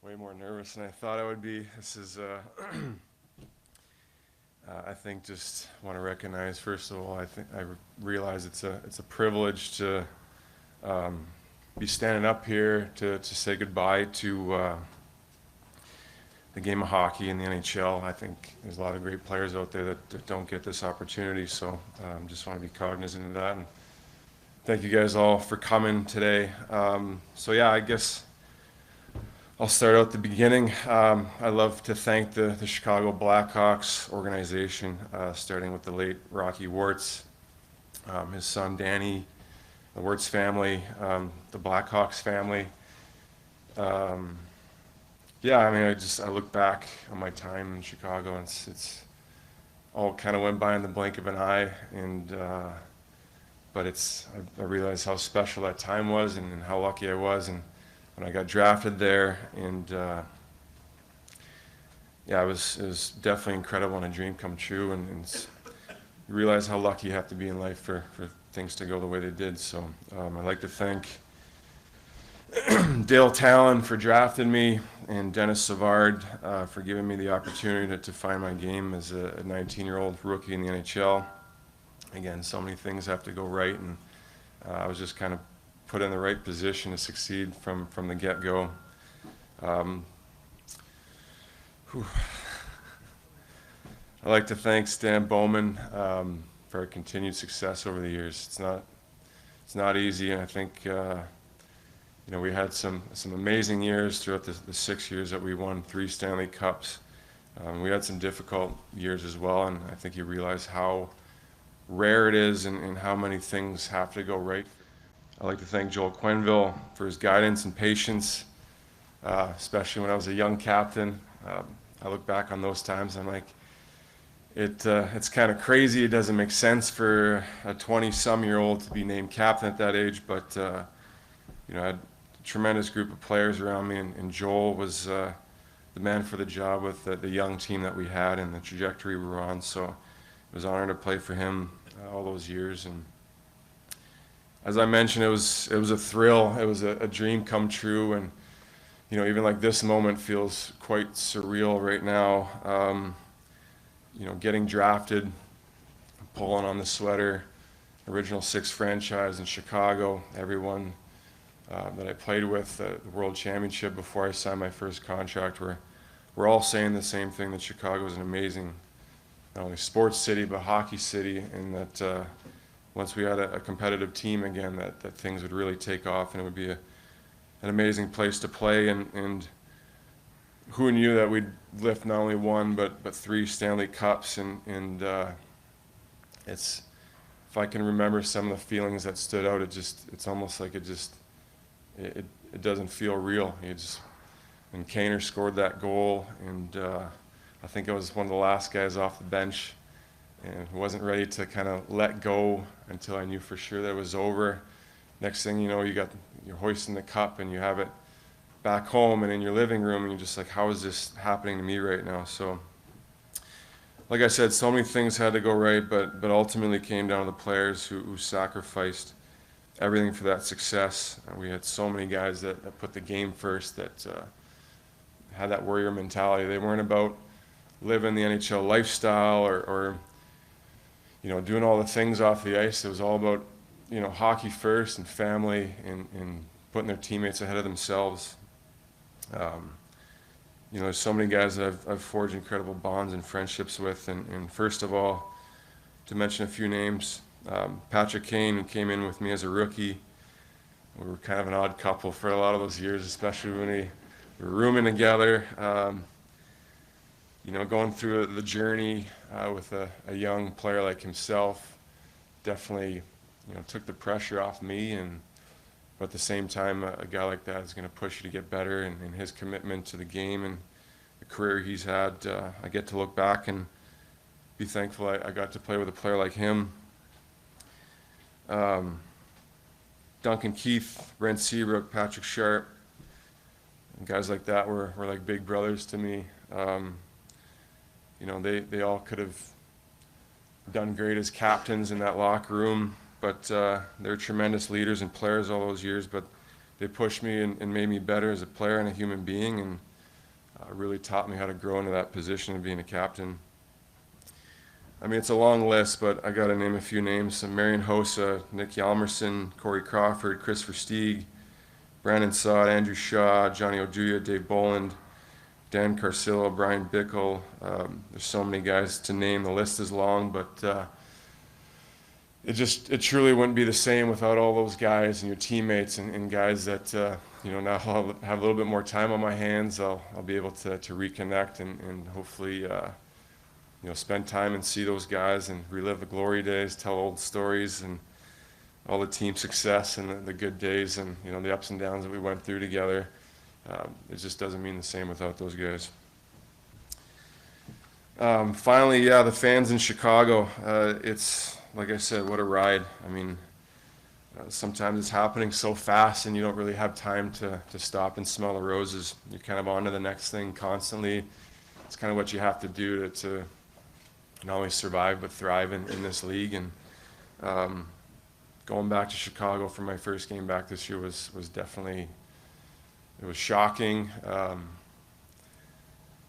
Way more nervous than I thought I would be. This is, I think, just want to recognize, first of all, I realize it's a privilege to be standing up here to say goodbye to the game of hockey in the NHL. I think there's a lot of great players out there that don't get this opportunity, so just want to be cognizant of that. And thank you guys all for coming today. So yeah, I guess I'll start out the beginning. I'd love to thank the Chicago Blackhawks organization, starting with the late Rocky Wirtz, his son Danny, the Wirtz family, the Blackhawks family. Yeah, I mean, I look back on my time in Chicago, and it's all kind of went by in the blink of an eye, and but I realized how special that time was and how lucky I was, and when I got drafted there, and yeah, it was definitely incredible and a dream come true, and you realize how lucky you have to be in life for things to go the way they did. So I'd like to thank Dale Talon for drafting me, and Dennis Savard for giving me the opportunity to find my game as a 19-year-old rookie in the NHL. Again, so many things have to go right, and I was just kind of put in the right position to succeed from the get-go. I'd like to thank Stan Bowman for our continued success over the years. It's not easy, and I think we had some amazing years throughout the 6 years that we won 3 Stanley Cups. We had some difficult years as well, and I think you realize how rare it is and how many things have to go right. I'd like to thank Joel Quenneville for his guidance and patience, especially when I was a young captain. I look back on those times and I'm like, it's kind of crazy. It doesn't make sense for a 20-some-year-old to be named captain at that age, but I had a tremendous group of players around me, and Joel was the man for the job with the young team that we had and the trajectory we were on. So it was an honor to play for him all those years. And as I mentioned, it was a thrill. It was a dream come true, and even like this moment feels quite surreal right now. Getting drafted, pulling on the sweater, original 6 franchise in Chicago. Everyone that I played with, the World Championship before I signed my first contract, we're all saying the same thing, that Chicago is an amazing, not only sports city but hockey city, and that once we had a competitive team again, that things would really take off, and it would be an amazing place to play. And who knew that we'd lift not only 1 but 3 Stanley Cups, and if I can remember some of the feelings that stood out, it's almost like it doesn't feel real. When Kaner scored that goal, and I think I was one of the last guys off the bench, and wasn't ready to kind of let go until I knew for sure that it was over. Next thing you know, you're hoisting the cup, and you have it back home and in your living room, and you're just like, how is this happening to me right now? So, like I said, so many things had to go right, but ultimately came down to the players who sacrificed everything for that success. We had so many guys that put the game first, that had that warrior mentality. They weren't about living the NHL lifestyle or doing all the things off the ice. It was all about, hockey first and family, and putting their teammates ahead of themselves. There's so many guys that I've forged incredible bonds and friendships with, and first of all, to mention a few names, Patrick Kane, who came in with me as a rookie. We were kind of an odd couple for a lot of those years, especially when we were rooming together. Going through the journey with a young player like himself definitely, took the pressure off me, but at the same time, a guy like that is going to push you to get better, and his commitment to the game and the career he's had, I get to look back and be thankful I got to play with a player like him. Duncan Keith, Brent Seabrook, Patrick Sharp, and guys like that were like big brothers to me. They all could have done great as captains in that locker room, but they're tremendous leaders and players all those years, but they pushed me and made me better as a player and a human being, and really taught me how to grow into that position of being a captain. I mean, it's a long list, but I got to name a few names. So Marian Hossa, Nick Hjalmarsson, Corey Crawford, Chris Versteeg, Brandon Saad, Andrew Shaw, Johnny Oduya, Dave Boland, Dan Carcillo, Brian Bickle. There's so many guys to name. The list is long, but it truly wouldn't be the same without all those guys and your teammates and guys that now I'll have a little bit more time on my hands. I'll be able to reconnect and hopefully spend time and see those guys and relive the glory days, tell old stories and all the team success and the good days and the ups and downs that we went through together. It just doesn't mean the same without those guys. Finally, the fans in Chicago. It's like I said, what a ride. I mean, sometimes it's happening so fast and you don't really have time to stop and smell the roses. You're kind of on to the next thing constantly. It's kind of what you have to do to not only survive but thrive in this league. And going back to Chicago for my first game back this year was definitely, it was shocking.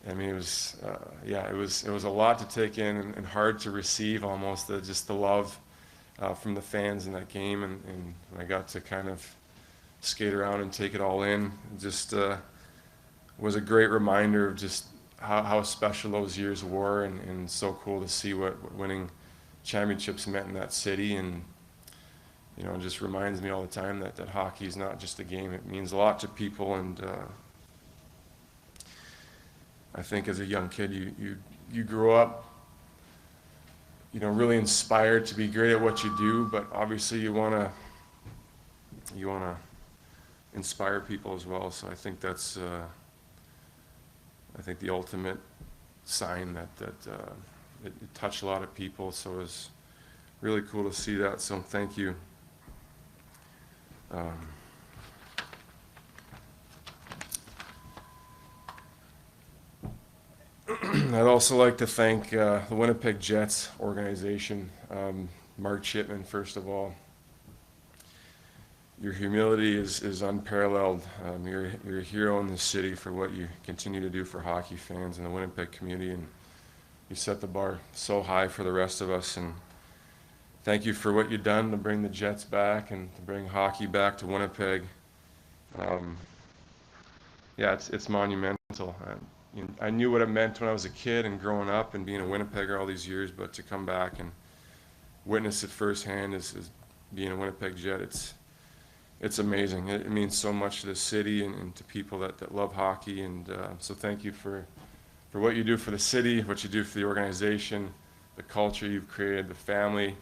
I mean, it was a lot to take in and hard to receive almost, just the love from the fans in that game. And when I got to kind of skate around and take it all in, it just was a great reminder of just how special those years were and so cool to see what winning championships meant in that city. And it just reminds me all the time that hockey is not just a game. It means a lot to people, and I think as a young kid, you grow up, really inspired to be great at what you do, but obviously you wanna inspire people as well. So I think that's the ultimate sign that it touched a lot of people. So it was really cool to see that. So thank you. I'd also like to thank the Winnipeg Jets organization, Mark Chipman, first of all. Your humility is unparalleled. You're a hero in this city for what you continue to do for hockey fans and the Winnipeg community, and you set the bar so high for the rest of us. And thank you for what you've done to bring the Jets back and to bring hockey back to Winnipeg. It's monumental. I knew what it meant when I was a kid and growing up and being a Winnipegger all these years, but to come back and witness it firsthand as being a Winnipeg Jet, it's amazing. It means so much to the city and to people that love hockey. And so thank you for what you do for the city, what you do for the organization, the culture you've created, the family.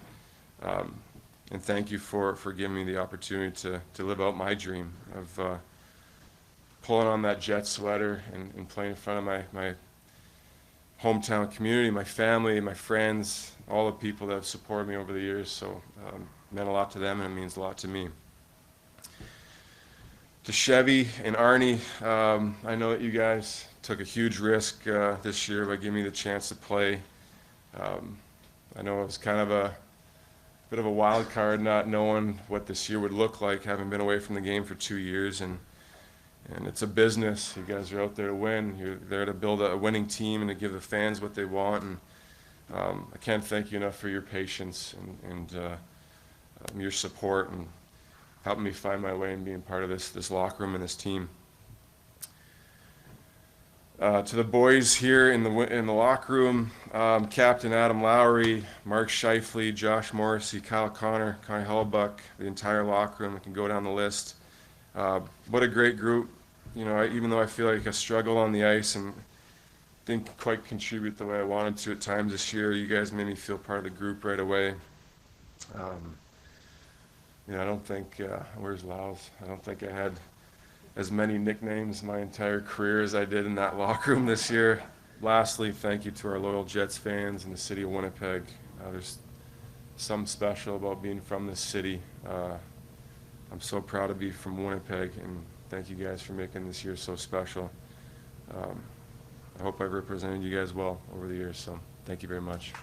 And thank you for giving me the opportunity to live out my dream of pulling on that Jet sweater and playing in front of my hometown community, my family, my friends, all the people that have supported me over the years. So it meant a lot to them, and it means a lot to me. To Chevy and Arnie, I know that you guys took a huge risk this year by giving me the chance to play. I know it was kind of a bit of a wild card, not knowing what this year would look like, having been away from the game for 2 years. And it's a business. You guys are out there to win. You're there to build a winning team and to give the fans what they want. And I can't thank you enough for your patience and your support and helping me find my way and being part of this locker room and this team. To the boys here in the locker room, Captain Adam Lowry, Mark Scheifele, Josh Morrissey, Kyle Connor, Connie Hellebuck, the entire locker room. I can go down the list. What a great group. Even though I feel like I struggle on the ice and didn't quite contribute the way I wanted to at times this year, you guys made me feel part of the group right away. I don't think, where's Laos? I don't think I had as many nicknames my entire career as I did in that locker room this year. Lastly, thank you to our loyal Jets fans in the city of Winnipeg. There's something special about being from this city. I'm so proud to be from Winnipeg, and thank you guys for making this year so special. I hope I've represented you guys well over the years, so thank you very much.